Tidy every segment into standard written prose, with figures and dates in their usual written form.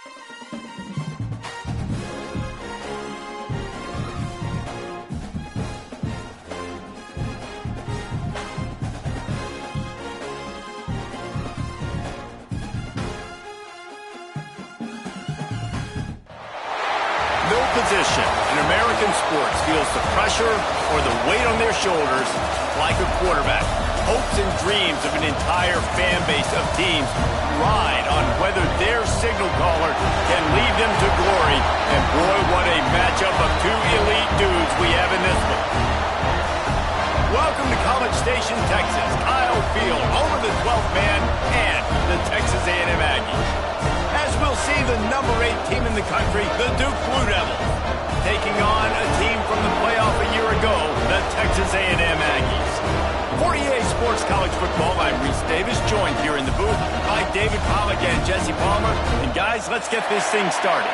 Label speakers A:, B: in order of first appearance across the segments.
A: No position in American sports feels the pressure or the weight on their shoulders like a quarterback. Hopes and dreams of an entire fan base of teams ride on whether their signal caller can lead them to glory. And boy, what a matchup of two elite dudes we have in this one. Welcome to College Station, Texas. Kyle Field, home of the 12th man and the Texas A&M Aggies. As we'll see, the number 8 team in the country, the Duke Blue Devils, taking on a team from the playoff a year ago, the Texas A&M Aggies. For EA Sports College Football, I'm Reese Davis, joined here in the booth by David Pollack and Jesse Palmer. And guys, let's get this thing started.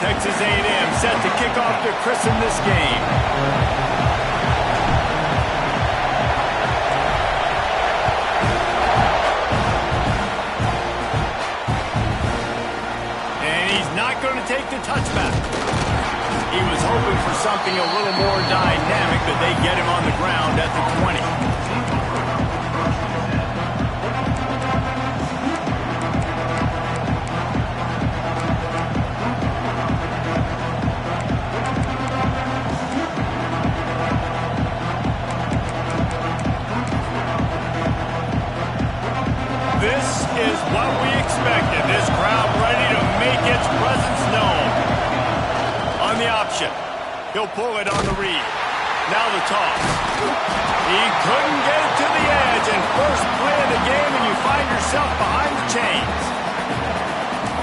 A: Texas A&M set to kick off to christen this game. And he's not going to take the touchback. He was hoping for something a little more dynamic, but they get him on the ground at the 20. What we expected. This crowd ready to make its presence known. On the option. He'll pull it on the read. Now the toss. He couldn't get it to the edge. And first play of the game, and you find yourself behind the chains.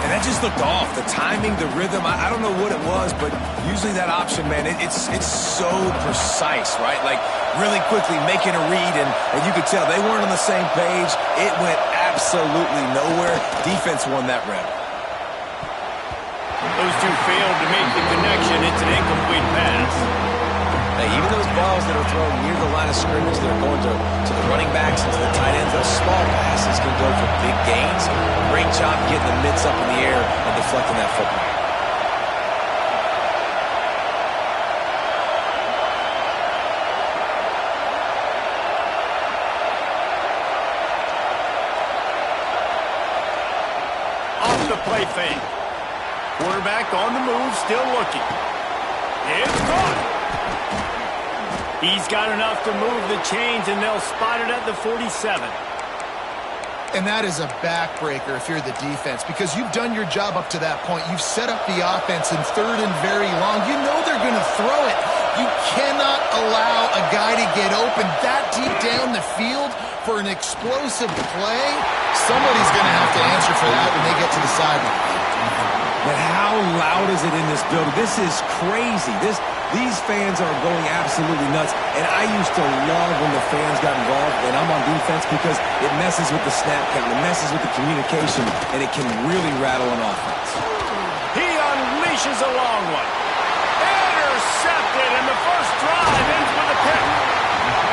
B: And that just looked off. The timing, the rhythm, I don't know what it was, but usually that option, man, it's so precise, right? Like, really quickly making a read, and you could tell they weren't on the same page. It went absolutely nowhere. Defense won that round.
A: Those two failed to make the connection. It's an incomplete pass.
B: Hey, even those balls that are thrown near the line of scrimmage that are going to the running backs and to the tight ends, those small passes can go for big gains. Great job getting the mitts up in the air and deflecting that football.
A: Play fake. Quarterback on the move, still looking. It's caught. He's got enough to move the chains, and they'll spot it at the 47.
C: And that is a backbreaker if you're the defense, because you've done your job up to that point. You've set up the offense in third and very long. You know they're going to throw it. You cannot allow a guy to get open that deep down the field for an explosive play. Somebody's going to have to answer for that when they get to the sideline.
B: But how loud is it in this building? This is crazy. These fans are going absolutely nuts. And I used to love when the fans got involved, and I'm on defense, because it messes with the snap count, it messes with the communication, and it can really rattle an offense.
A: He unleashes a long one. Intercepted, and the first drive ends with a pick.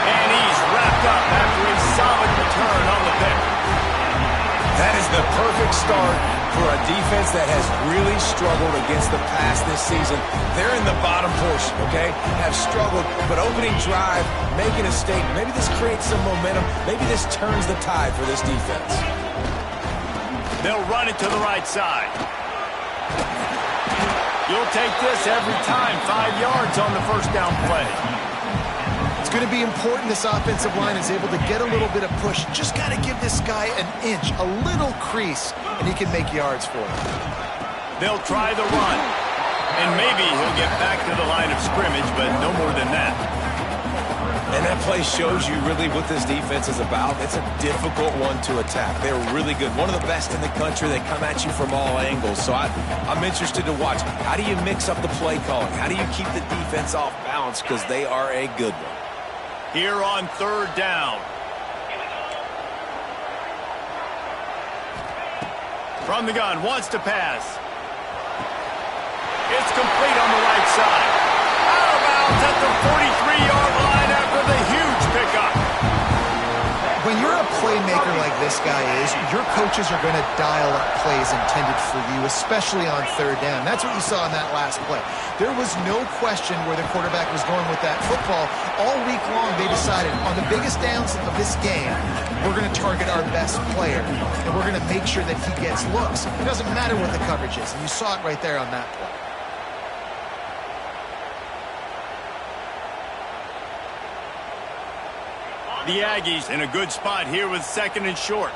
A: And he's wrapped up after a solid return on the pick.
B: That is the perfect start for a defense that has really struggled against the pass this season. They're in the bottom portion, okay? Have struggled, but opening drive, making a statement. Maybe this creates some momentum. Maybe this turns the tide for this defense.
A: They'll run it to the right side. You'll take this every time. 5 yards on the first down play.
C: It's going to be important this offensive line is able to get a little bit of push. Just got to give this guy an inch, a little crease, and he can make yards for it.
A: They'll try the run. And maybe he'll get back to the line of scrimmage, but no more than that.
B: And that play shows you really what this defense is about. It's a difficult one to attack. They're really good. One of the best in the country. They come at you from all angles. So I'm interested to watch. How do you mix up the play calling? How do you keep the defense off balance? Because they are a good one.
A: Here on third down. From the gun, wants to pass. It's complete on the right side. Out of bounds at the 43-yard
C: guy is, your coaches are going to dial up plays intended for you, especially on third down. That's what you saw in that last play. There was no question where the quarterback was going with that football. All week long, they decided on the biggest downs of this game, we're going to target our best player, and we're going to make sure that he gets looks. It doesn't matter what the coverage is, and you saw it right there on that play.
A: The Aggies in a good spot here with 2nd and short.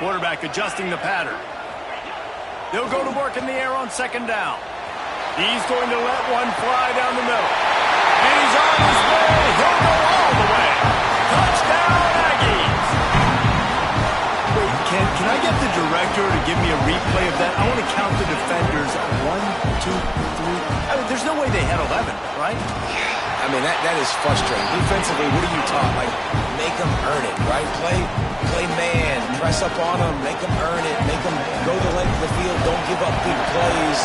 A: Quarterback adjusting the pattern. They'll go to work in the air on 2nd down. He's going to let one fly down the middle. And he's on his way. He'll go all the way. Touchdown, Aggies. Wait, can I get the director to give me a replay of that? I want to count the defenders. 1, 2, 3. I mean, there's no way they had 11, right?
B: I mean, that is frustrating. Defensively, what are you taught? Like, make them earn it, right? Play man, press up on them, make them earn it, make them go the length of the field, don't give up big plays,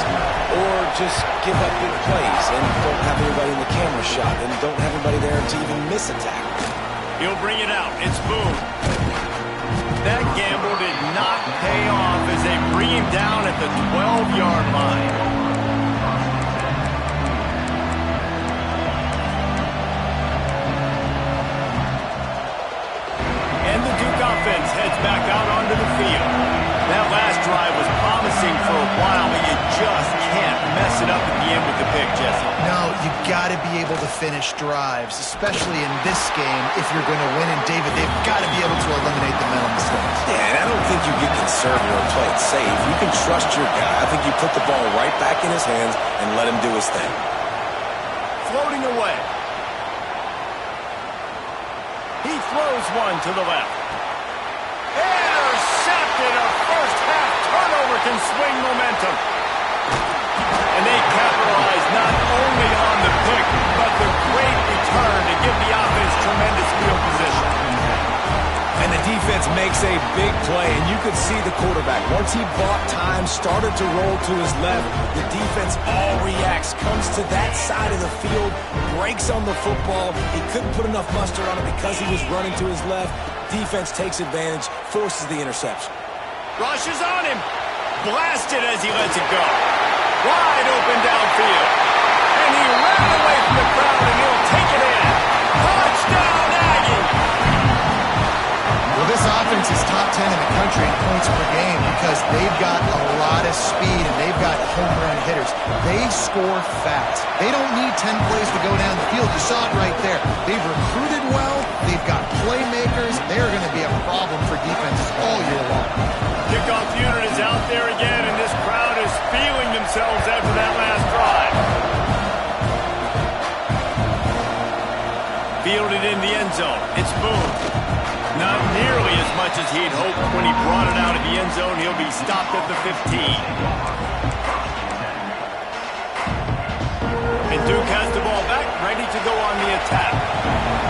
B: or just give up big plays and don't have anybody in the camera shot and don't have anybody there to even miss a tackle.
A: He'll bring it out. It's Boone. That gamble did not pay off as they bring him down at the 12-yard line. Offense heads back out onto the field. That last drive was promising for a while, but you just can't mess it up at the end with the pick, Jesse.
C: No, you got to be able to finish drives, especially in this game if you're going to win. And David, they've got to be able to eliminate the mental mistakes.
B: Yeah, and I don't think you get conservative or play it safe. You can trust your guy. I think you put the ball right back in his hands and let him do his thing.
A: Floating away. He throws one to the left. Intercepted. A first-half turnover can swing momentum. And they capitalize not only on the pick, but the great return to give the offense tremendous field position.
B: And the defense makes a big play, and you could see the quarterback. Once he bought time, started to roll to his left, the defense all reacts, comes to that side of the field, breaks on the football. He couldn't put enough mustard on it because he was running to his left. Defense takes advantage, forces the interception.
A: Rushes on him. Blasted as he lets it go. Wide open downfield. And he ran away from the crowd, and he'll take it in. Touchdown, Aggies!
C: Well, this offense is top 10 in the country in points per game because they've got a lot of speed and they've got home run hitters. They score fast. They don't need 10 plays to go down the field. You saw it right there. They've recruited well. They've got playmakers. They're going to be a problem for defenses all year long.
A: Kickoff unit is out there again, and this crowd is feeling themselves after that last drive. Fielded in the end zone. It's Boone. Not nearly as much as he'd hoped when he brought it out of the end zone. He'll be stopped at the 15. And Duke has the ball back, ready to go on the attack.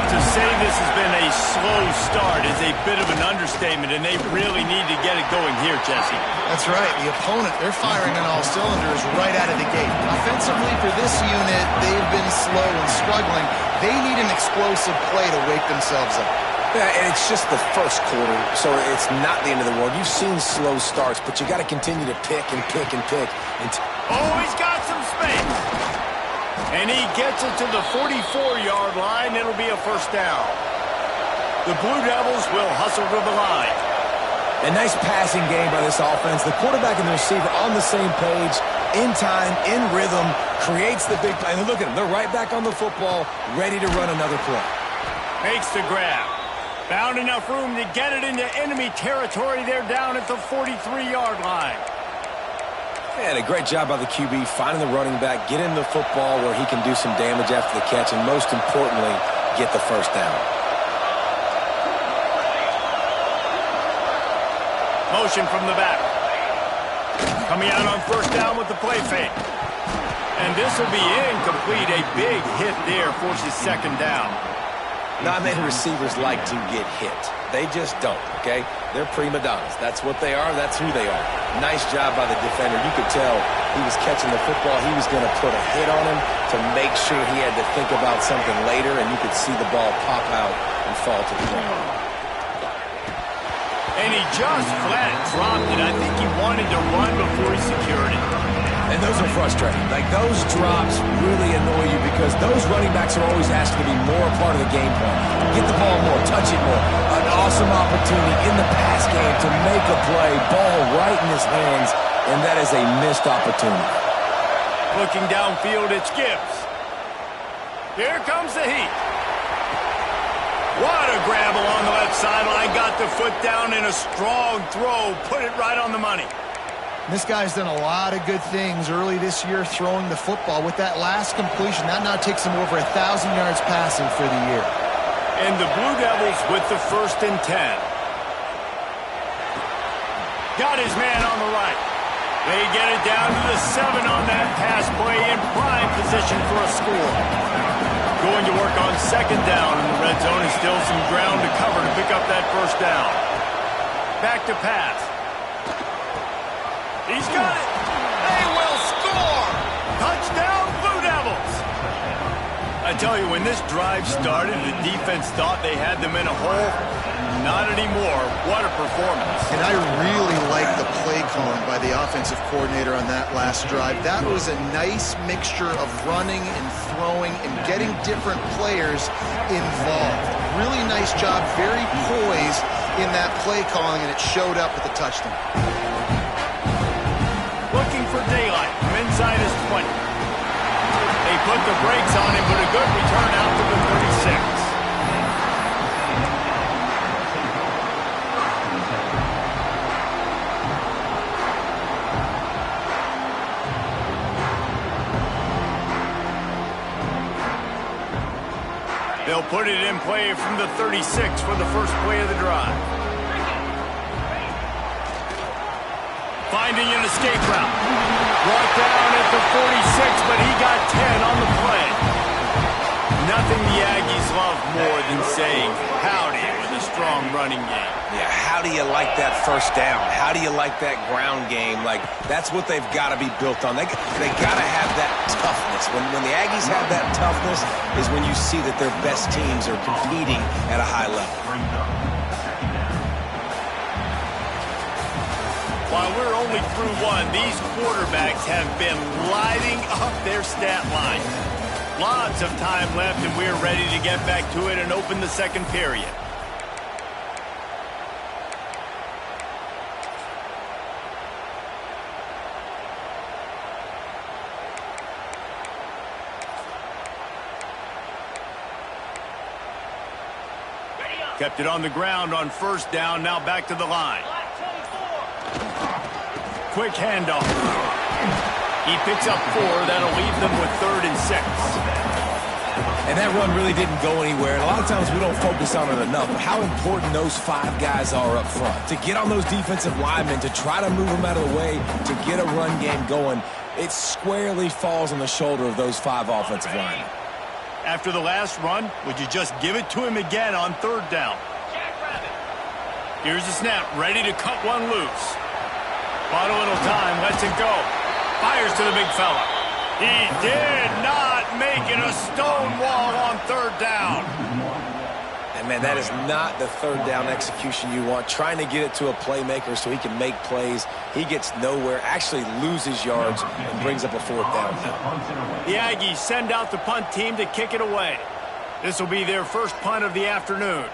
A: To say this has been a slow start is a bit of an understatement, and they really need to get it going here, Jesse.
C: That's right. The opponent, they're firing on all cylinders right out of the gate. Offensively, for this unit, they've been slow and struggling. They need an explosive play to wake themselves up.
B: Yeah, and it's just the first quarter, so it's not the end of the world. You've seen slow starts, but you got to continue to pick and pick and pick.
A: Oh, he's got some space. And he gets it to the 44-yard line. It'll be a first down. The Blue Devils will hustle to the line.
B: A nice passing game by this offense. The quarterback and the receiver on the same page, in time, in rhythm, creates the big play. And look at them. They're right back on the football, ready to run another play.
A: Makes the grab. Found enough room to get it into enemy territory. They're down at the 43-yard line.
B: And a great job by the QB finding the running back, get him the football where he can do some damage after the catch, and most importantly, get the first down.
A: Motion from the back. Coming out on first down with the play fake. And this will be incomplete. A big hit there forces second down.
B: Not many receivers like to get hit. They just don't, okay? They're prima donnas. That's what they are. That's who they are. Nice job by the defender. You could tell he was catching the football, he was going to put a hit on him to make sure he had to think about something later, and you could see the ball pop out and fall to the ground.
A: And he just flat dropped it. I think he wanted to run before he secured it.
B: And those are frustrating. Like, those drops really annoy you because those running backs are always asked to be more a part of the game plan. Get the ball more, touch it more. An awesome opportunity in the pass game to make a play, ball right in his hands, and that is a missed opportunity.
A: Looking downfield, it's Gibbs. Here comes the heat. What a grab along the left sideline. Got the foot down in a strong throw. Put it right on the money.
C: This guy's done a lot of good things early this year throwing the football. With that last completion, that now takes him over 1,000 yards passing for the year.
A: And the Blue Devils with the 1st and 10. Got his man on the right. They get it down to the 7 on that pass play in prime position for a score. Going to work on 2nd down in the red zone and still some ground to cover to pick up that 1st down. Back to pass. He's got it. They will score. Touchdown, Blue Devils. I tell you, when this drive started, the defense thought they had them in a hole. Not anymore. What a performance.
C: And I really like the play calling by the offensive coordinator on that last drive. That was a nice mixture of running and throwing and getting different players involved. Really nice job, very poised in that play calling, and it showed up with the touchdown.
A: Looking for daylight from inside his 20. They put the brakes on him, but a good return out to the 36. They'll put it in play from the 36 for the first play of the drive. Finding an escape route. Brought down at the 46, but he got 10 on the play. Nothing the Aggies love more than saying howdy with a strong running game.
B: Yeah, how do you like that 1st down? How do you like that ground game? Like, that's what they've got to be built on. They got to have that toughness. When the Aggies have that toughness is when you see that their best teams are competing at a high level.
A: While we're only through 1, these quarterbacks have been lighting up their stat line. Lots of time left, and we're ready to get back to it and open the 2nd period. Kept it on the ground on 1st down, now back to the line. Quick handoff. He picks up 4. That'll leave them with 3rd and 6.
B: And that run really didn't go anywhere. And a lot of times we don't focus on it enough. But how important those 5 guys are up front. To get on those defensive linemen, to try to move them out of the way, to get a run game going, it squarely falls on the shoulder of those 5 offensive linemen.
A: After the last run, would you just give it to him again on 3rd down? Here's the snap, ready to cut one loose. Bought a little time, lets it go. Fires to the big fella. He did not make it a stone wall on 3rd down.
B: And, man, that is not the 3rd down execution you want. Trying to get it to a playmaker so he can make plays. He gets nowhere, actually loses yards, and brings up a 4th down now.
A: The Aggies send out the punt team to kick it away. This will be their first punt of the afternoon.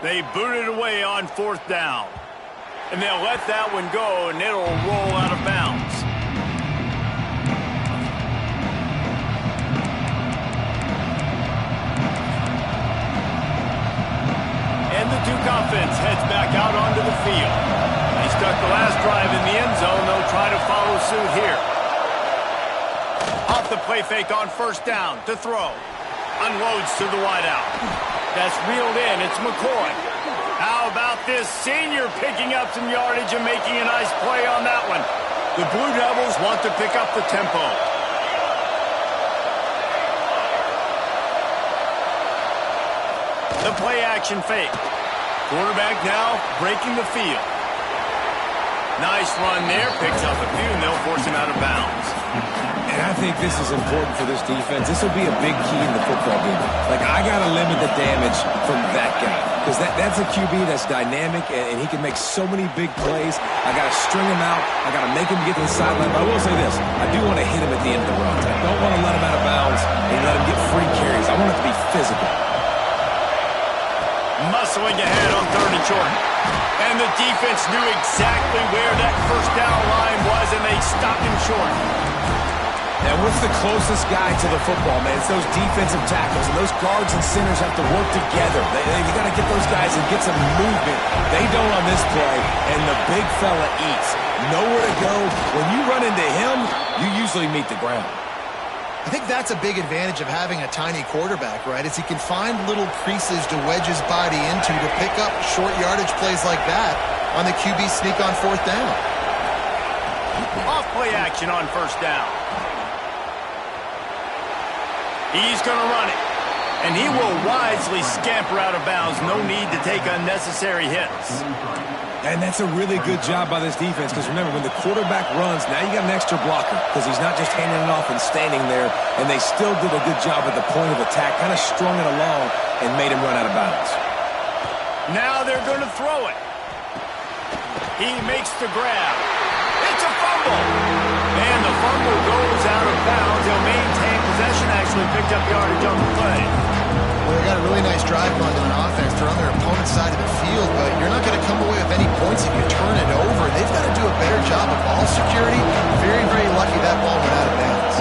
A: They boot it away on 4th down. And they'll let that one go, and it'll roll out of bounds. And the Duke offense heads back out onto the field. They stuck the last drive in the end zone. They'll try to follow suit here. Off the play fake on 1st down to throw. Unloads to the wideout. That's reeled in. It's McCoy. How about this senior picking up some yardage and making a nice play on that one? The Blue Devils want to pick up the tempo. The play action fake. Quarterback now breaking the field. Nice run there. Picks up a few, and they'll force him out of bounds.
B: And I think this is important for this defense. This will be a big key in the football game. Like, I got to limit the damage from that guy. Because that's a QB that's dynamic, and he can make so many big plays. I got to string him out. I got to make him get to the sideline. But I will say this. I do want to hit him at the end of the runs. I don't want to let him out of bounds and let him get free carries. I want it to be physical.
A: Muscling ahead on 3rd and short. And the defense knew exactly where that first down line was, and they stopped him short.
B: And what's the closest guy to the football, man? It's those defensive tackles, and those guards and centers have to work together. You got to get those guys and get some movement. They don't on this play, and the big fella eats. Nowhere to go. When you run into him, you usually meet the ground.
C: I think that's a big advantage of having a tiny quarterback, right? Is he can find little creases to wedge his body into to pick up short yardage plays like that on the QB sneak on 4th down.
A: Off play action on 1st down. He's going to run it. And he will wisely scamper out of bounds. No need to take unnecessary hits.
B: And that's a really good job by this defense, because remember, when the quarterback runs, now you got an extra blocker, because he's not just handing it off and standing there, and they still did a good job at the point of attack, kind of strung it along and made him run out of bounds.
A: Now they're going to throw it. He makes the grab. It's a fumble. And the fumble goes out of bounds. He'll maintain possession, actually picked up yardage on the play.
C: Well, they got a really nice drive going on offense. They're on their opponent's side of the field, but you're not going to come away with any points if you turn it over. They've got to do a better job of ball security. Very, very lucky that ball went out of bounds.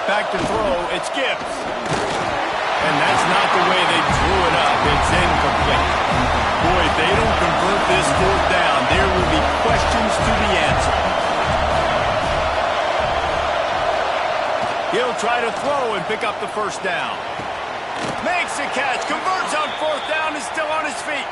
A: Back to throw, it's Gibbs. And that's not the way they drew it up. It's incomplete. Boy, if they don't convert this 4th down, there will be questions to be answered. He'll try to throw and pick up the 1st down. Makes a catch, converts on 4th down, is still on his feet.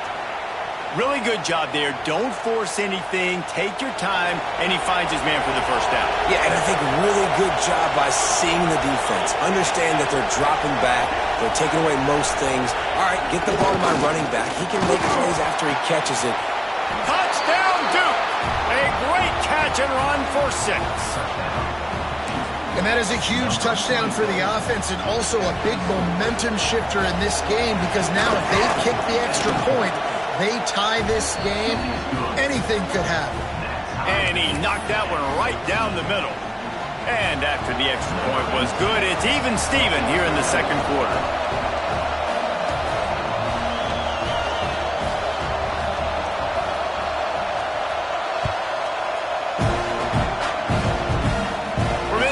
A: Really good job there. Don't force anything. Take your time, and he finds his man for the 1st down.
B: Yeah, and I think really good job by seeing the defense. Understand that they're dropping back. They're taking away most things. All right, get the ball to my running back. He can make plays after he catches it.
A: Touchdown, Duke! A great catch and run for 6.
C: And that is a huge touchdown for the offense and also a big momentum shifter in this game, because now if they kick the extra point, they tie this game, anything could happen.
A: And he knocked that one right down the middle. And after the extra point was good, it's even Steven here in the 2nd quarter.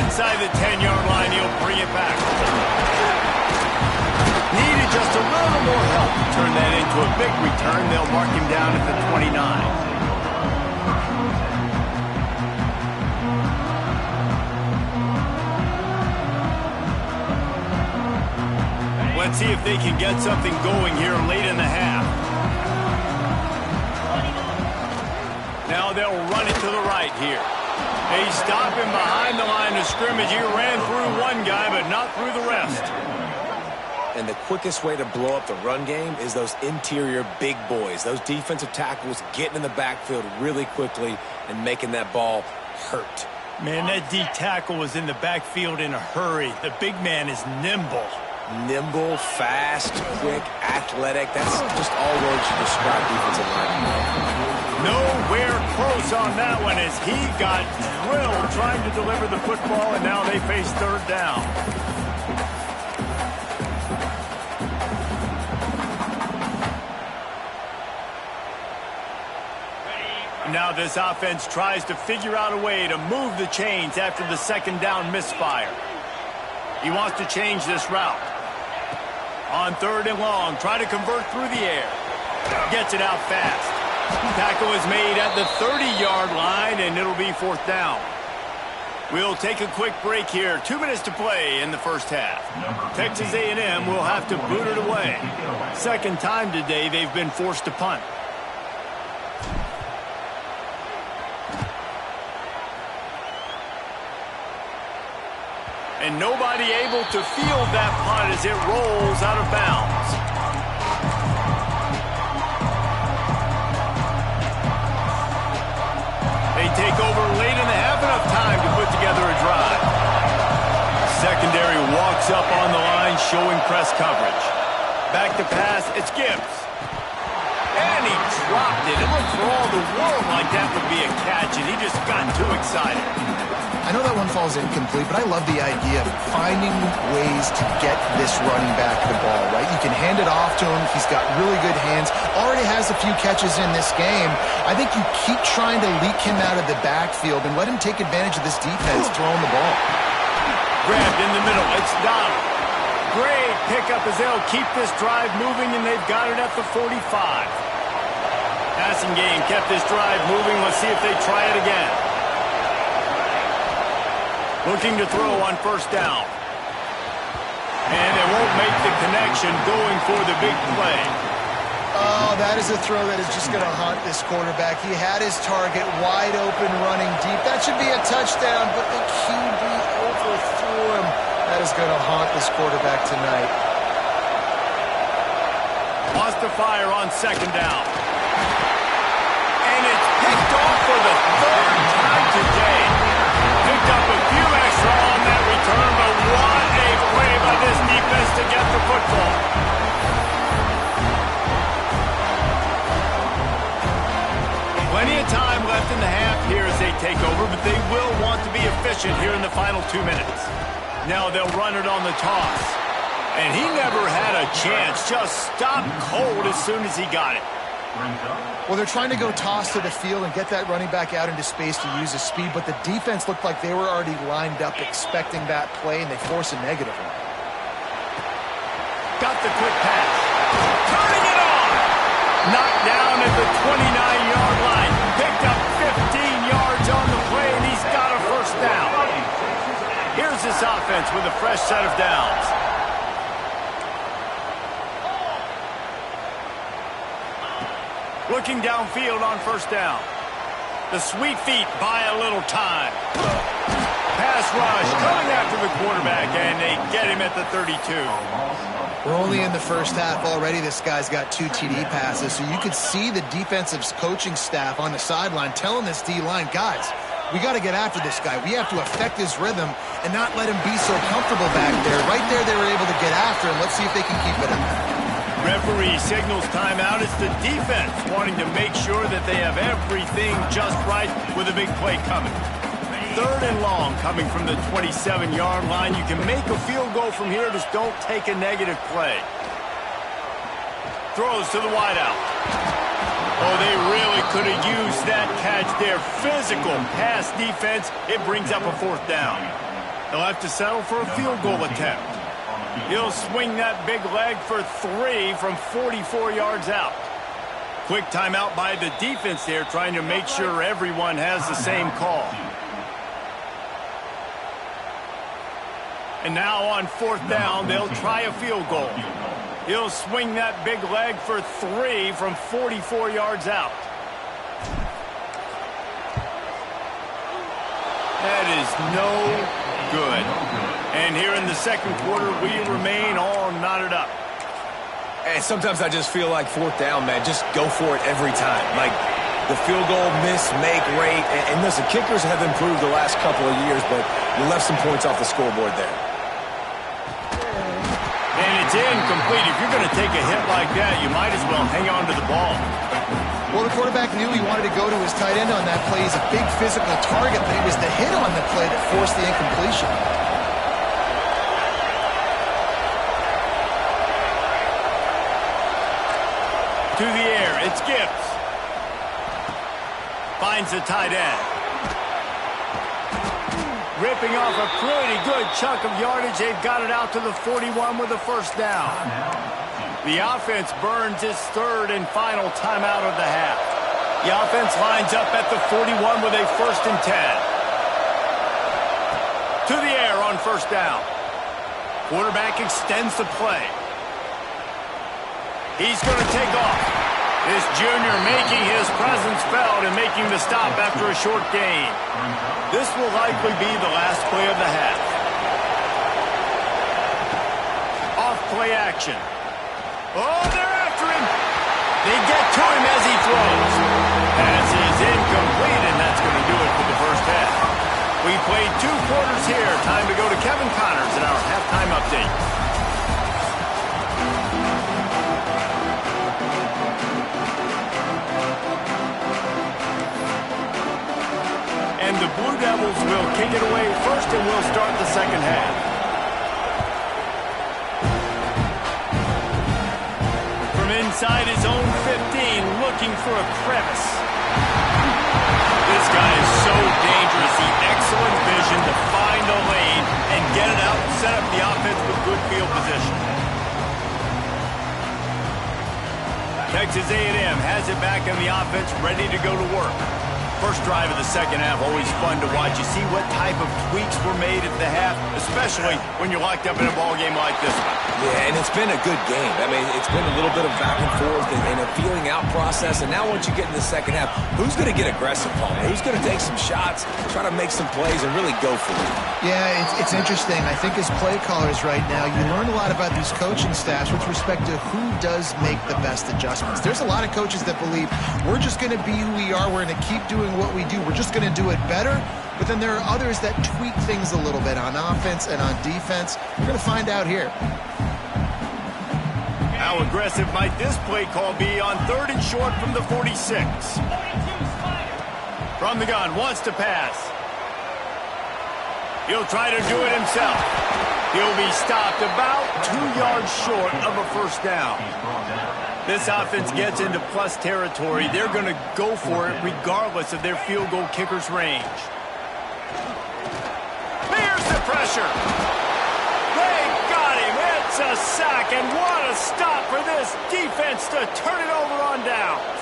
A: Inside the 10-yard line, he'll bring it back. Needed just a little more help to turn that into a big return. They'll mark him down at the 29. Let's see if they can get something going here late in the half. Now they'll run it to the right here. They stop him behind the line of scrimmage. He ran through one guy, but not through the rest.
B: And the quickest way to blow up the run game is those interior big boys. Those defensive tackles getting in the backfield really quickly and making that ball hurt.
A: Man, that D tackle was in the backfield in a hurry. The big man is nimble.
B: Nimble, fast, quick, athletic. That's just all words to describe defensive linemen.
A: Nowhere close on that one as he got drilled trying to deliver the football, and now they face 3rd down. Now this offense tries to figure out a way to move the chains after the 2nd down misfire. He wants to change this route. On 3rd and long, try to convert through the air. Gets it out fast. Tackle is made at the 30-yard line, and it'll be 4th down. We'll take a quick break here. 2 minutes to play in the 1st half. Texas A&M will have to boot it away. 2nd time today they've been forced to punt. And nobody able to field that punt as it rolls out of bounds. They take over late in the half, enough time to put together a drive. Secondary walks up on the line, showing press coverage. Back to pass, it's Gibbs. And he dropped it. It looked for all the world like that would be a catch, and he just got too excited.
C: I know that one falls incomplete, but I love the idea of finding ways to get this running back the ball, right? You can hand it off to him. He's got really good hands. Already has a few catches in this game. I think you keep trying to leak him out of the backfield and let him take advantage of this defense throwing the ball.
A: Grabbed in the middle. It's Donald. Great pickup as they'll keep this drive moving, and they've got it at the 45. Passing game kept this drive moving. Let's see if they try it again. Looking to throw on first down. And they won't make the connection, going for the big play.
C: Oh, that is a throw that is just going to haunt this quarterback. He had his target wide open running deep. That should be a touchdown, but the QB overthrew him. That is going to haunt this quarterback tonight.
A: Wants to fire on second down. And it's picked off for the third time today. Picked up a few extra on that return, but what a play by this defense to get the football. Plenty of time left in the half here as they take over, but they will want to be efficient here in the final 2 minutes. Now they'll run it on the toss. And he never had a chance. Just stopped cold as soon as he got it.
C: Well, they're trying to go toss to the field and get that running back out into space to use his speed, but the defense looked like they were already lined up expecting that play, and they force a negative one.
A: Got the quick pass. Turning it on. Knocked down at the 29-yard line. Picked up 15 yards on the play, and he's got a first down. Here's this offense with a fresh set of downs. Looking downfield on first down. The sweet feet buy a little time. Pass rush coming after the quarterback, and they get him at the 32.
C: We're only in the first half already. This guy's got 2 TD passes, so you could see the defensive coaching staff on the sideline telling this D-line, guys, we got to get after this guy. We have to affect his rhythm and not let him be so comfortable back there. Right there, they were able to get after him. Let's see if they can keep it up.
A: Referee signals timeout. It's the defense wanting to make sure that they have everything just right with a big play coming. 3rd and long coming from the 27-yard line. You can make a field goal from here. Just don't take a negative play. Throws to the wideout. Oh, they really could have used that catch there. Physical pass defense. It brings up a 4th down. They'll have to settle for a field goal attempt. He'll swing that big leg for 3 from 44 yards out. Quick timeout by the defense there, trying to make sure everyone has the same call. And now on 4th down, they'll try a field goal. He'll swing that big leg for 3 from 44 yards out. That is no good. And here in the second quarter, we remain all knotted up.
B: And sometimes I just feel like 4th down, man, just go for it every time. Like the field goal, miss, make, rate. And listen, kickers have improved the last couple of years, but you left some points off the scoreboard there.
A: And it's incomplete. If you're going to take a hit like that, you might as well hang on to the ball.
C: Well, the quarterback knew he wanted to go to his tight end on that play. He's a big physical target, but it was the hit on the play that forced the incompletion.
A: To the air, it's Gibbs. Finds the tight end. Ripping off a pretty good chunk of yardage. They've got it out to the 41 with a first down. The offense burns its 3rd and final timeout of the half. The offense lines up at the 41 with a 1st and 10. To the air on first down. Quarterback extends the play. He's going to take off. This junior making his presence felt and making the stop after a short gain. This will likely be the last play of the half. play action. Oh, they're after him. They get to him as he throws. Pass is incomplete, and that's going to do it for the first half. We played 2 quarters here. Time to go to Kevin Connors in our halftime update. And the Blue Devils will kick it away first, and we'll start the second half. From inside his own 15, looking for a crevice. This guy is so dangerous. He excellent vision to find a lane and get it out and set up the offense with good field position. Texas A&M has it back in the offense, ready to go to work. First drive of the second half, always fun to watch. You see what type of tweaks were made at the half, especially when you're locked up in a ball game like this one.
B: Yeah, and it's been a good game. I mean, it's been a little bit of back and forth and a feeling out process. And now once you get in the second half, who's going to get aggressive, Paul? Who's going to take some shots, try to make some plays, and really go for it?
C: Yeah, it's interesting. I think as play callers right now, you learn a lot about these coaching staffs with respect to who does make the best adjustments. There's a lot of coaches that believe we're just going to be who we are. We're going to keep doing what we do. We're just going to do it better. But then there are others that tweak things a little bit on offense and on defense. We're going to find out here.
A: How aggressive might this play call be on 3rd and short from the 46? From the gun, wants to pass. He'll try to do it himself. He'll be stopped about 2 yards short of a first down. This offense gets into plus territory. They're going to go for it regardless of their field goal kicker's range. Here's the pressure. They got him. It's a sack, and what a stop for this defense to turn it over on downs.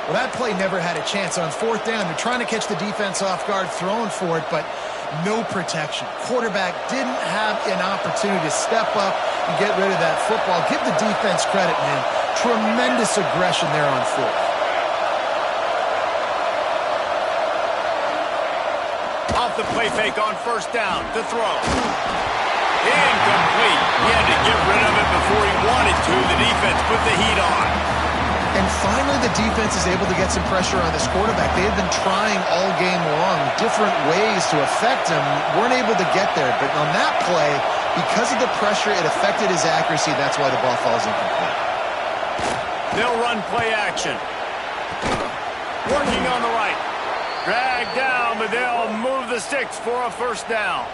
C: Well, that play never had a chance. On 4th down, they're trying to catch the defense off guard, throwing for it, but no protection. Quarterback didn't have an opportunity to step up and get rid of that football. Give the defense credit, man. Tremendous aggression there on 4th.
A: Off the play fake on 1st down. The throw. Incomplete. He had to get rid of it before he wanted to. The defense put the heat on.
C: And finally, the defense is able to get some pressure on this quarterback. They had been trying all game long different ways to affect him. Weren't able to get there. But on that play, because of the pressure, it affected his accuracy. That's why the ball falls incomplete.
A: They'll run play action. Working on the right. Dragged down, but they'll move the sticks for a first down.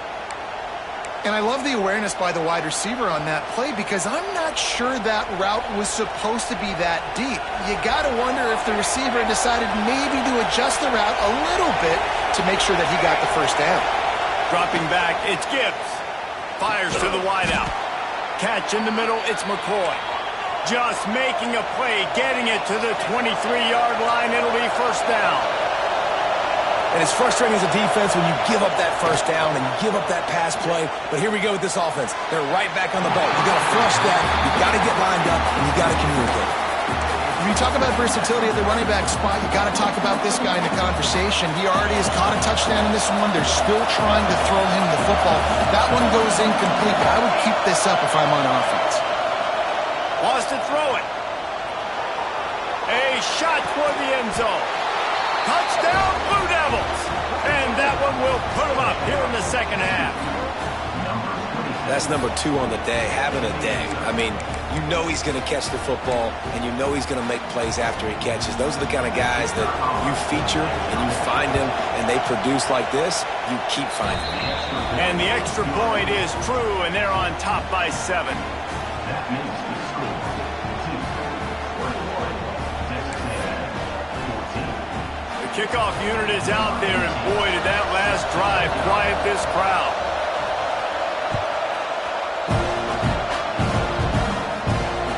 C: And I love the awareness by the wide receiver on that play because I'm not sure that route was supposed to be that deep. You got to wonder if the receiver decided maybe to adjust the route a little bit to make sure that he got the first down.
A: Dropping back, it's Gibbs. Fires to the wideout. Catch in the middle, it's McCoy. Just making a play, getting it to the 23-yard line. It'll be first down.
B: And it's frustrating as a defense when you give up that first down and you give up that pass play. But here we go with this offense. They're right back on the ball. You got to flush that. You got to get lined up, and you got to communicate.
C: When you talk about versatility at the running back spot, you got to talk about this guy in the conversation. He already has caught a touchdown in this one. They're still trying to throw him the football. That one goes incomplete, but I would keep this up if I'm on offense.
A: Wants to throw it. A shot toward the end zone. Touchdown, Blue Devils! And that one will put them up here in the second half.
B: That's number 2 on the day, having a day. I mean, you know he's going to catch the football, and you know he's going to make plays after he catches. Those are the kind of guys that you feature, and you find them, and they produce like this, you keep finding them.
A: And the extra point is true, and they're on top by 7. Kickoff unit is out there, and boy, did that last drive quiet this crowd.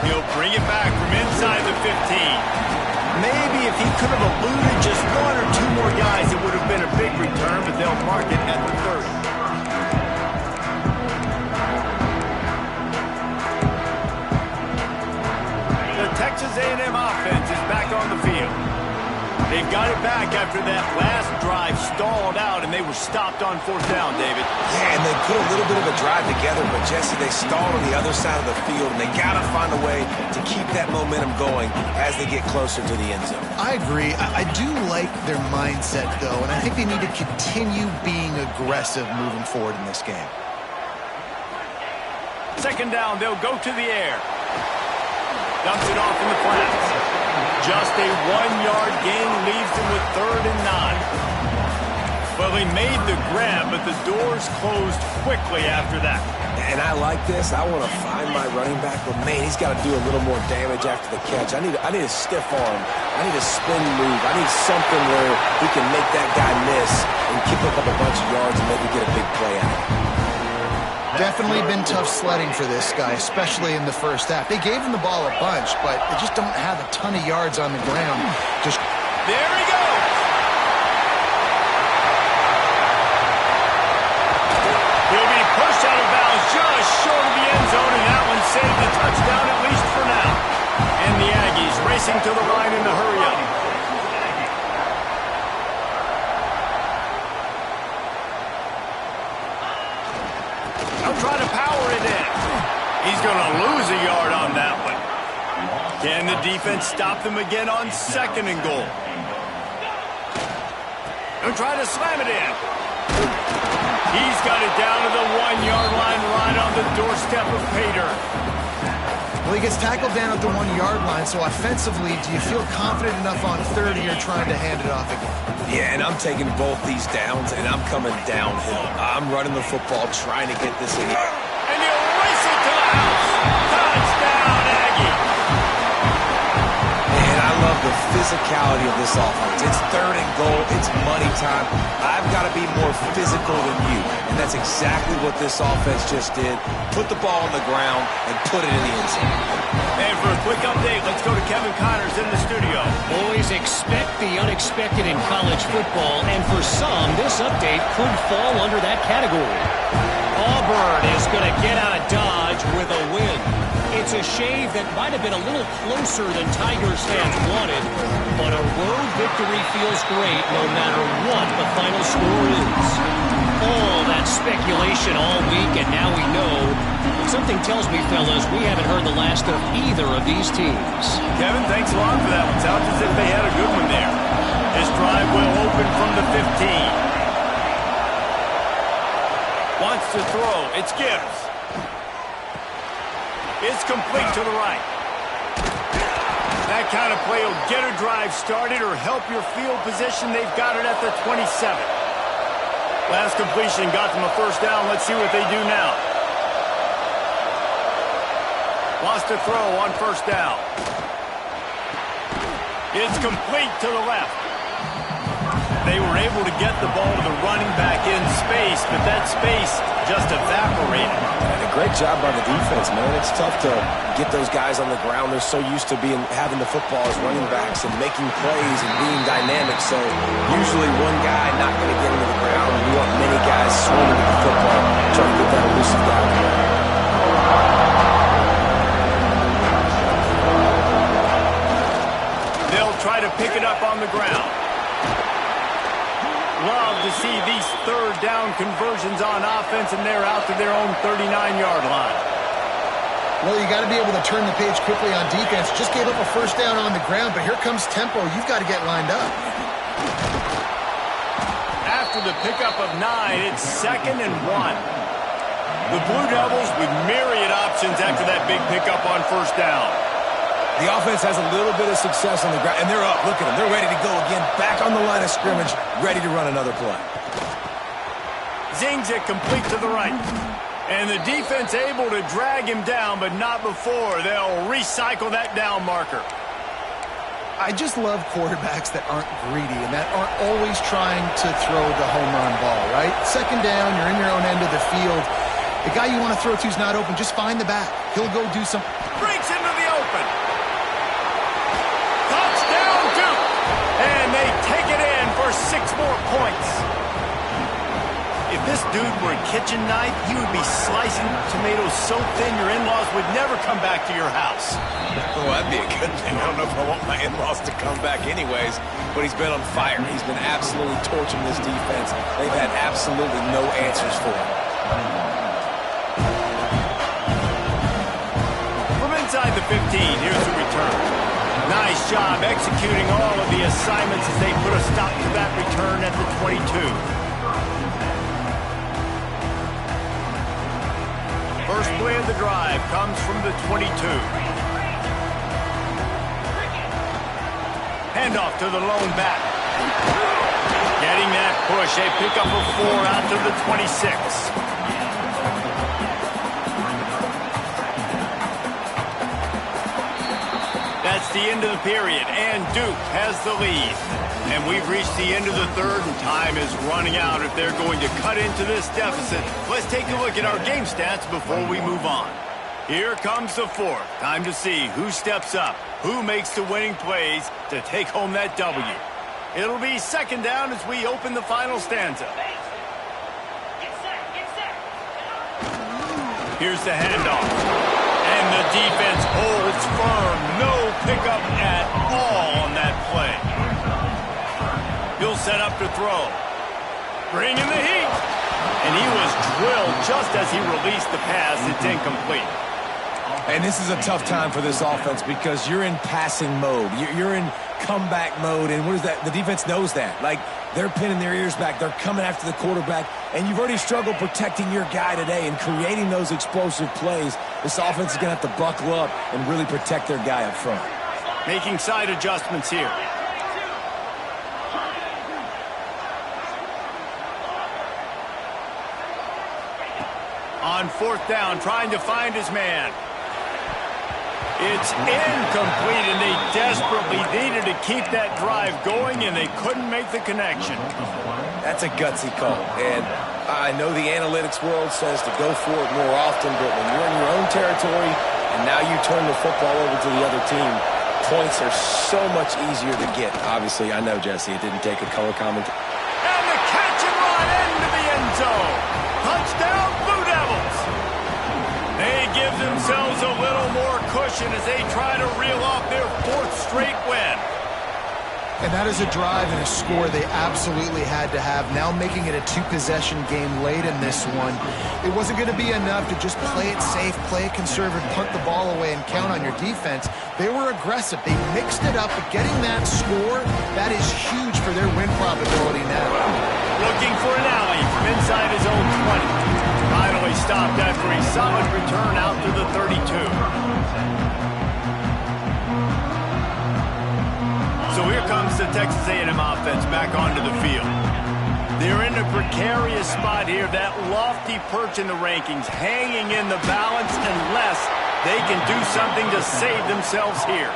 A: He'll bring it back from inside the 15. Maybe if he could have eluded just 1 or 2 more guys, it would have been a big return, but they'll mark it at the 30. The Texas A&M offense is back on the field. They've got it back after that last drive stalled out, and they were stopped on 4th down, David.
B: Yeah, and they put a little bit of a drive together, but, Jesse, they stalled on the other side of the field, and they got to find a way to keep that momentum going as they get closer to the end zone.
C: I agree. I do like their mindset, though, and I think they need to continue being aggressive moving forward in this game.
A: 2nd down, they'll go to the air. Dumps it off in the flats. Just a 1-yard gain leaves him with 3rd and 9. Well, he made the grab, but the doors closed quickly after that.
B: And I like this. I want to find my running back, but, man, he's got to do a little more damage after the catch. I need a stiff arm. I need a spin move. I need something where he can make that guy miss and keep up a bunch of yards and maybe get a big play out.
C: Definitely been tough sledding for this guy, especially in the first half. They gave him the ball a bunch, but they just don't have a ton of yards on the ground.
A: There he goes! He'll be pushed out of bounds just short of the end zone, and that one saved the touchdown, at least for now. And the Aggies racing to the line in the hurry-up. They'll try to power it in. He's going to lose a yard on that one. Can the defense stop them again on 2nd and goal? They'll try to slam it in. He's got it down to the 1-yard line right on the doorstep of Pater.
C: Well, he gets tackled down at the 1-yard line, so offensively, do you feel confident enough on 3rd here trying to hand it off again?
B: Yeah, and I'm taking both these downs, and I'm coming downhill. I'm running the football, trying to get this in.
A: And he'll race it to the house. Touchdown, Aggie.
B: Man, I love the physicality of this offense. It's 3rd and goal. It's money time. I've got to be more physical than you, and that's exactly what this offense just did. Put the ball on the ground and put it in the end zone.
A: And for a quick update, let's go to Kevin Connors in the studio.
D: Boys, expect the unexpected in college football, and for some, this update could fall under that category. Auburn is going to get out of Dodge with a win. It's a shave that might have been a little closer than Tigers fans wanted, but a road victory feels great no matter what the final score is. All that speculation all week, and now we know. Something tells me, fellas, we haven't heard the last of either of these teams.
A: Kevin, thanks a lot for that one. Sounds as if they had a good one there. This drive will open from the 15. Wants to throw. It's Gibbs. It's complete to the right. That kind of play will get a drive started or help your field position. They've got it at the 27. Last completion got them a 1st down. Let's see what they do now. Wants to throw on 1st down. It's complete to the left. They were able to get the ball to the running back in space, but that space just evaporated.
B: And a great job by the defense, man. It's tough to get those guys on the ground. They're so used to having the football as running backs and making plays and being dynamic. So usually one guy not going to get into the ground. You want many guys swimming to the football, trying to get that elusive guy.
A: They'll try to pick it up on the ground. Love to see these 3rd down conversions on offense, and they're out to their own 39-yard line.
C: Well, you got to be able to turn the page quickly on defense. Just gave up a 1st down on the ground, but here comes tempo. You've got to get lined up.
A: After the pickup of 9, it's 2nd and 1. The Blue Devils with myriad options after that big pickup on 1st down.
B: The offense has a little bit of success on the ground, and they're up. Look at them. They're ready to go again, back on the line of scrimmage, ready to run another play.
A: Zings it complete to the right. And the defense able to drag him down, but not before. They'll recycle that down marker.
C: I just love quarterbacks that aren't greedy and that aren't always trying to throw the home run ball, right? 2nd down, you're in your own end of the field. The guy you want to throw to is not open. Just find the back. He'll go do something.
A: Breaks into the open. Touchdown, Duke. And they take it in for 6 more points. If this dude were a kitchen knife, he would be slicing tomatoes so thin your in-laws would never come back to your house.
B: Well, that'd be a good thing. I don't know if I want my in-laws to come back anyways, but he's been on fire. He's been absolutely torching this defense. They've had absolutely no answers for him.
A: From inside the 15, here's the return. Nice job executing all of the assignments as they put a stop to that return at the 22. First play of the drive comes from the 22. Handoff to the lone back. Getting that push. A pickup of 4 out to the 26. That's the end of the period, and Duke has the lead. And we've reached the end of the third, and time is running out if they're going to cut into this deficit. Let's take a look at our game stats before we move on. Here comes the fourth. Time to see who steps up, who makes the winning plays to take home that W. It'll be second down as we open the final stanza. Here's the handoff. And the defense holds firm. No pickup at all on that play. He'll set up to throw. Bring in the heat. And he was drilled just as he released the pass. It's incomplete.
B: And this is a tough time for this offense because you're in passing mode. You're in comeback mode, and what is that? The defense knows that. Like, they're pinning their ears back. They're coming after the quarterback, and you've already struggled protecting your guy today and creating those explosive plays. This offense is going to have to buckle up and really protect their guy up front.
A: Making side adjustments here. On fourth down, trying to find his man. It's incomplete, and they desperately needed to keep that drive going, and they couldn't make the connection.
B: That's a gutsy call, and I know the analytics world says to go for it more often, but when you're in your own territory and now you turn the football over to the other team, points are so much easier to get. Obviously, I know, Jesse, it didn't take a color comment.
A: And the catch and run into the end zone. Touchdown, Blue Devils. They give themselves a little more cushion as they try to reel off their fourth straight win.
C: And that is a drive and a score they absolutely had to have. Now making it a two-possession game late in this one. It wasn't going to be enough to just play it safe, play it conservative, punt the ball away, and count on your defense. They were aggressive. They mixed it up, but getting that score, that is huge for their win probability now.
A: Looking for an alley from inside his own 20. Finally stopped after a solid return out to the 32. So here comes the Texas A&M offense back onto the field. They're in a precarious spot here, that lofty perch in the rankings, hanging in the balance unless they can do something to save themselves here.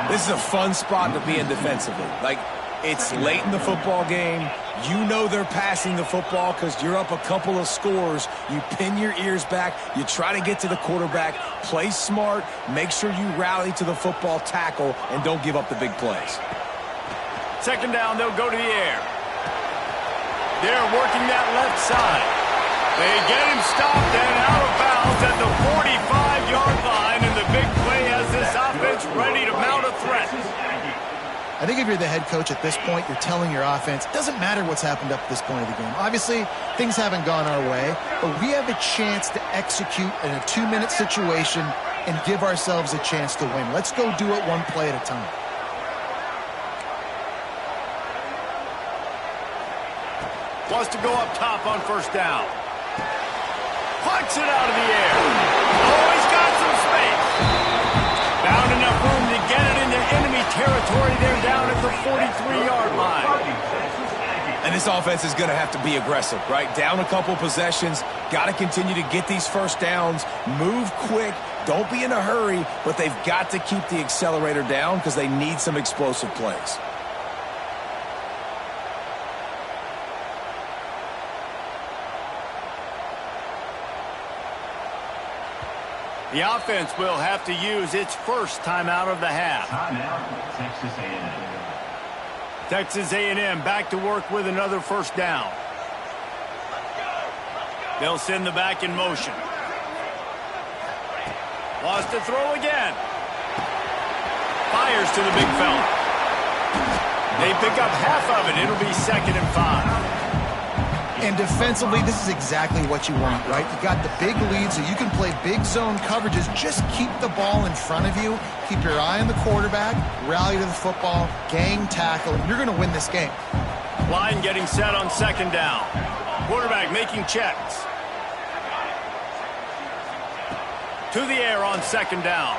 B: This is a fun spot to be in defensively. Like, it's late in the football game. You know they're passing the football because you're up a couple of scores. You pin your ears back. You try to get to the quarterback. Play smart. Make sure you rally to the football tackle and don't give up the big plays.
A: Second down, they'll go to the air. They're working that left side. They get him stopped and out of bounds at the 45-yard line, and the big play has this offense ready to mount a threat.
C: I think if you're the head coach at this point, you're telling your offense, it doesn't matter what's happened up to this point of the game. Obviously, things haven't gone our way, but we have a chance to execute in a 2-minute situation and give ourselves a chance to win. Let's go do it one play at a time.
A: Wants to go up top on first down. Plucks it out of the air. Oh, he's got some space. Found enough room to get it into enemy territory. They're down at the 43-yard line.
B: And this offense is going to have to be aggressive, right? Down a couple possessions. Got to continue to get these first downs. Move quick. Don't be in a hurry, but they've got to keep the accelerator down because they need some explosive plays.
A: The offense will have to use its first timeout of the half. Texas A&M back to work with another first down. They'll send the back in motion. Lost to throw again. Fires to the big fella. They pick up half of it. It'll be 2nd and 5.
C: And defensively, this is exactly what you want, right? You got the big lead, so you can play big zone coverages. Just keep the ball in front of you. Keep your eye on the quarterback. Rally to the football. Gang tackle. You're going to win this game.
A: Line getting set on 2nd down. Quarterback making checks. To the air on 2nd down.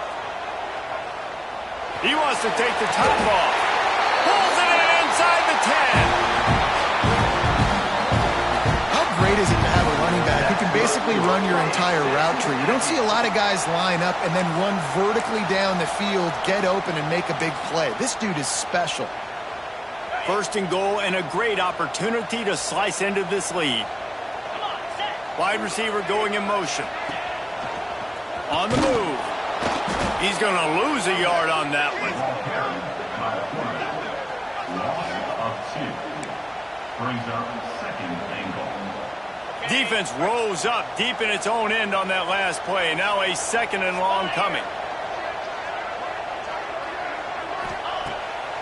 A: He wants to take the top off. Pulls it in inside the 10.
C: How great is it to have a running back who can basically run your entire route tree? You don't see a lot of guys line up and then run vertically down the field, get open, and make a big play. This dude is special.
A: 1st and goal and a great opportunity to slice into this lead. Wide receiver going in motion. On the move. He's going to lose a yard on that one. Defense rose up deep in its own end on that last play. Now a 2nd and long coming.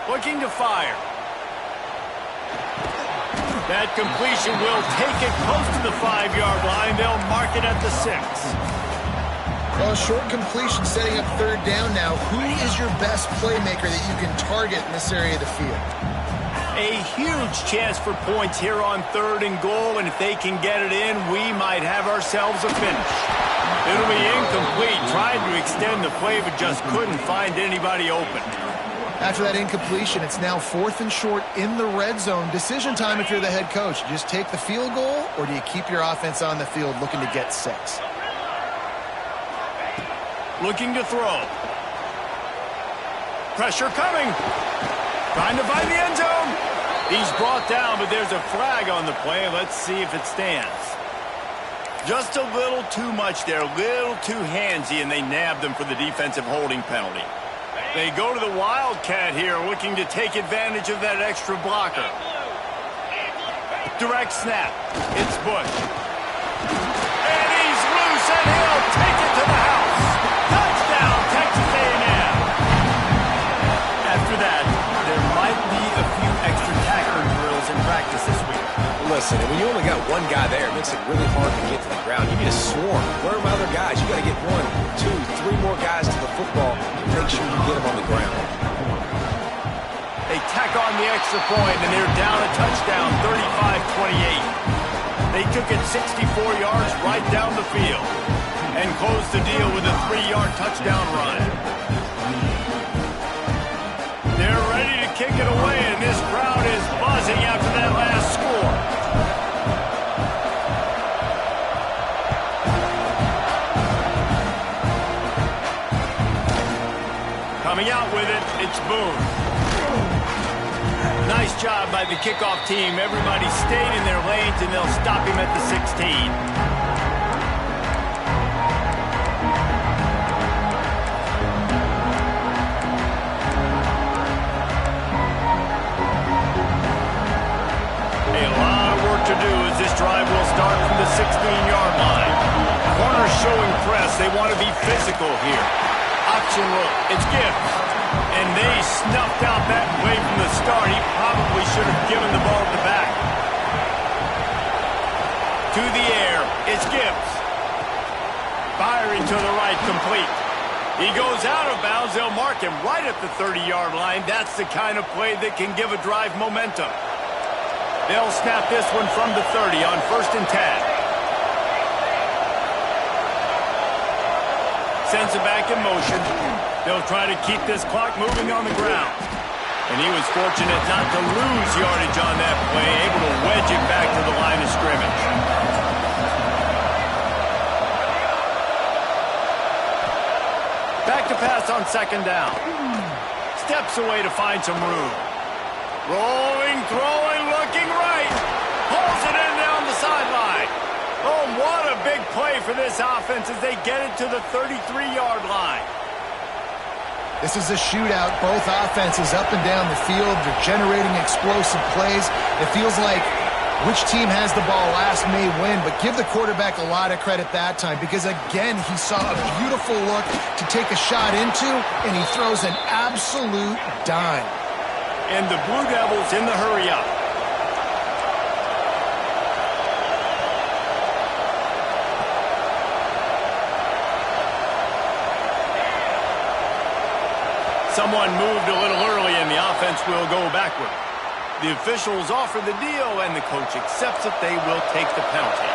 A: Looking to fire. That completion will take it close to the 5-yard line. They'll mark it at the 6.
C: Well, short completion setting up 3rd down now. Who is your best playmaker that you can target in this area of the field?
A: A huge chance for points here on 3rd and goal, and if they can get it in, we might have ourselves a finish. It'll be incomplete. Tried to extend the play, but just couldn't find anybody open.
C: After that incompletion, it's now 4th and short in the red zone. Decision time if you're the head coach. You just take the field goal, or do you keep your offense on the field looking to get 6?
A: Looking to throw. Pressure coming. Trying to find the end zone. He's brought down, but there's a flag on the play. Let's see if it stands. Just a little too much there, a little too handsy, and they nabbed him for the defensive holding penalty. They go to the Wildcat here, looking to take advantage of that extra blocker. Direct snap. It's Bush. And he's loose, and he'll take it to the house. Touchdown, Texas A&M. After that, there might be a few extra tackling drills in practice this week.
B: Listen, and when you only got one guy there, it makes it really hard to get to the ground. You need a swarm. Where are my other guys? You got to get 1, 2, 3 more guys to the football to make sure you get them on the ground.
A: They tack on the extra point, and they're down a touchdown, 35-28. They took it 64 yards right down the field and closed the deal with a 3-yard touchdown run. They're ready to kick it away, and this crowd is buzzing after that last score. Coming out with it, it's Boone. Nice job by the kickoff team. Everybody stayed in their lanes, and they'll stop him at the 16. To do as this drive will start from the 16-yard line. Corners showing press. They want to be physical here. Option look. It's Gibbs. And they snuffed out that play from the start. He probably should have given the ball at the back. To the air. It's Gibbs. Firing to the right, complete. He goes out of bounds. They'll mark him right at the 30-yard line. That's the kind of play that can give a drive momentum. They'll snap this one from the 30 on 1st and 10. Sends it back in motion. They'll try to keep this clock moving on the ground. And he was fortunate not to lose yardage on that play, able to wedge it back to the line of scrimmage. Back to pass on 2nd down. Steps away to find some room. Rolling, throwing, looking right. Pulls it in down the sideline. Oh, what a big play for this offense as they get it to the 33-yard line.
C: This is a shootout. Both offenses up and down the field. They're generating explosive plays. It feels like Which team has the ball last may win, but give the quarterback a lot of credit that time because, again, he saw a beautiful look to take a shot into, and he throws an absolute dime.
A: And the Blue Devils in the hurry up. Someone moved a little early, and the offense will go backward. The officials offer the deal, and the coach accepts it. They will take the penalty.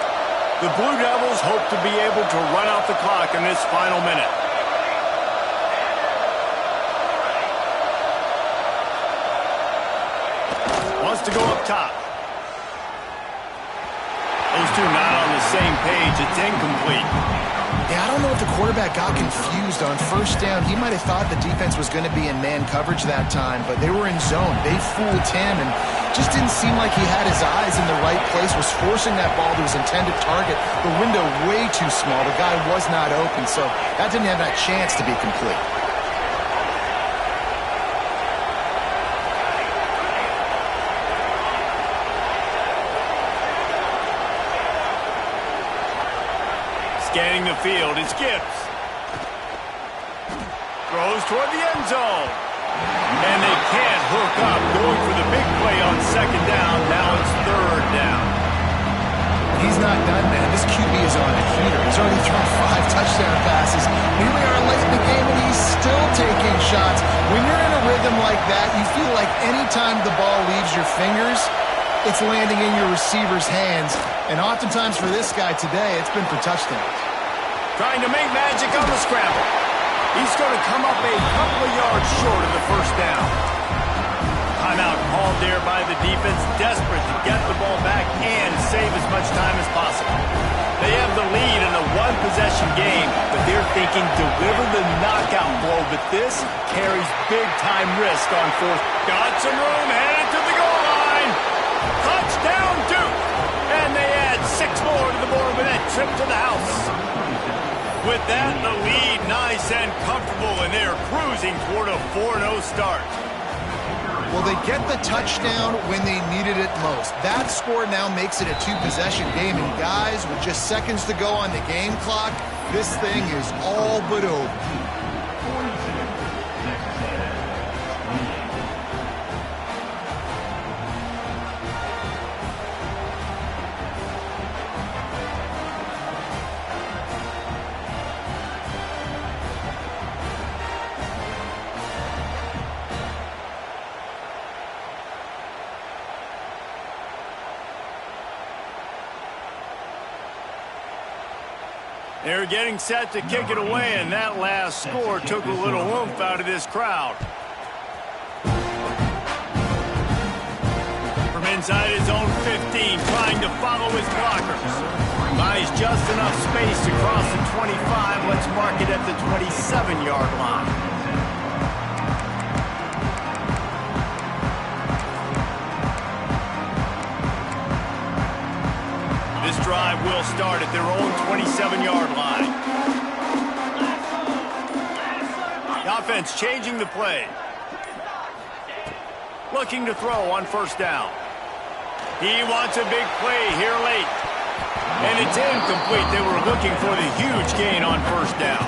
A: The Blue Devils hope to be able to run out the clock in this final minute. Wants to go up top. Those two not on the same page. It's incomplete.
C: Yeah, I don't know if the quarterback got confused on first down. He might have thought the defense was going to be in man coverage that time, but they were in zone. They fooled him and just didn't seem like he had his eyes in the right place, was forcing that ball to his intended target. The window way too small. The guy was not open, so that didn't have that chance to be complete.
A: Scanning the field, it's Gibbs. Throws toward the end zone. And they can't hook up. Going for the big play on second down. Now it's third down.
C: He's not done, man. This QB is on a heater. He's already thrown 5 touchdown passes. Here we are late in the game, and he's still taking shots. When you're in a rhythm like that, you feel like any time the ball leaves your fingers, it's landing in your receiver's hands. And oftentimes for this guy today, it's been for touchdowns.
A: Trying to make magic on the scramble. He's going to come up a couple of yards short of the first down. Timeout called there by the defense, desperate to get the ball back and save as much time as possible. They have the lead in a one-possession game, but they're thinking deliver the knockout blow, but this carries big-time risk on fourth. Got some room, headed to the goal line. Touchdown, Duke! And they add 6 more to the board with that trip to the house. With that, the lead nice and comfortable, and they're cruising toward a 4-0 start.
C: Well, they get the touchdown when they needed it most. That score now makes it a 2-possession game, and guys, with just seconds to go on the game clock, this thing is all but over.
A: They're getting set to kick it away, and that last score took a little oomph out of this crowd. From inside his own 15, trying to follow his blockers. Buys just enough space to cross the 25. Let's mark it at the 27-yard line. This drive will start at their own 27-yard line. The offense changing the play. Looking to throw on first down. He wants a big play here late. And it's incomplete. They were looking for the huge gain on first down.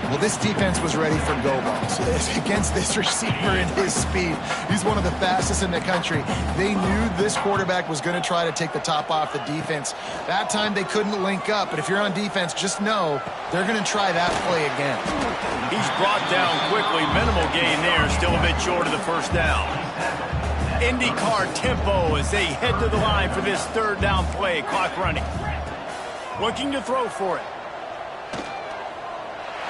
C: Well, this defense was ready for go balls against this receiver and his speed. He's one of the fastest in the country. They knew this quarterback was going to try to take the top off the defense. That time they couldn't link up, but if you're on defense, just know they're going to try that play again.
A: He's brought down quickly. Minimal gain there, still a bit short of the first down. IndyCar tempo as they head to the line for this third down play. Clock running. Looking to throw for it.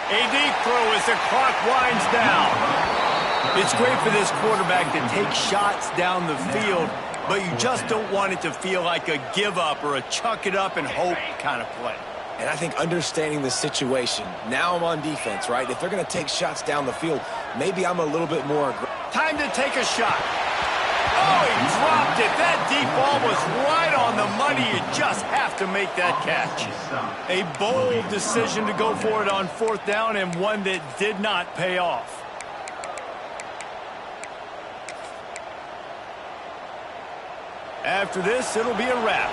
A: A deep throw as the clock winds down. It's great for this quarterback to take shots down the field, but you just don't want it to feel like a give up or a chuck it up and hope kind of play.
B: And I think understanding the situation, now I'm on defense, right? If they're going to take shots down the field, maybe I'm a little bit more aggressive.
A: Time to take a shot. Oh, he dropped it. That deep ball was right on the money. You just have to make that catch. A bold decision to go for it on fourth down, and one that did not pay off. After this, it'll be a wrap.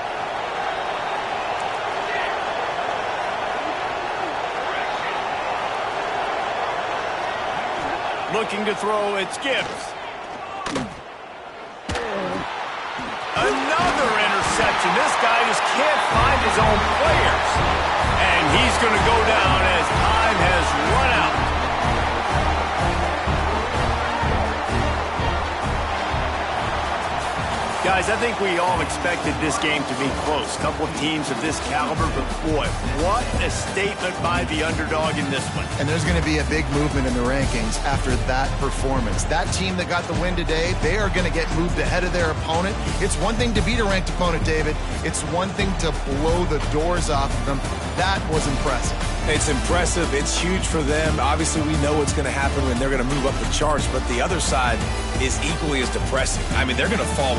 A: Looking to throw, it's Gibbs. Another interception. This guy just can't find his own players. And he's going to go down as time has run out. Guys, I think we all expected this game to be close. A couple of teams of this caliber, but boy, what a statement by the underdog in this one.
C: And there's going to be a big movement in the rankings after that performance. That team that got the win today, they are going to get moved ahead of their opponent. It's one thing to beat a ranked opponent, David. It's one thing to blow the doors off of them. That was impressive.
B: It's impressive. It's huge for them. Obviously, we know what's going to happen when they're going to move up the charts, but the other side is equally as depressing. I mean, they're going to fall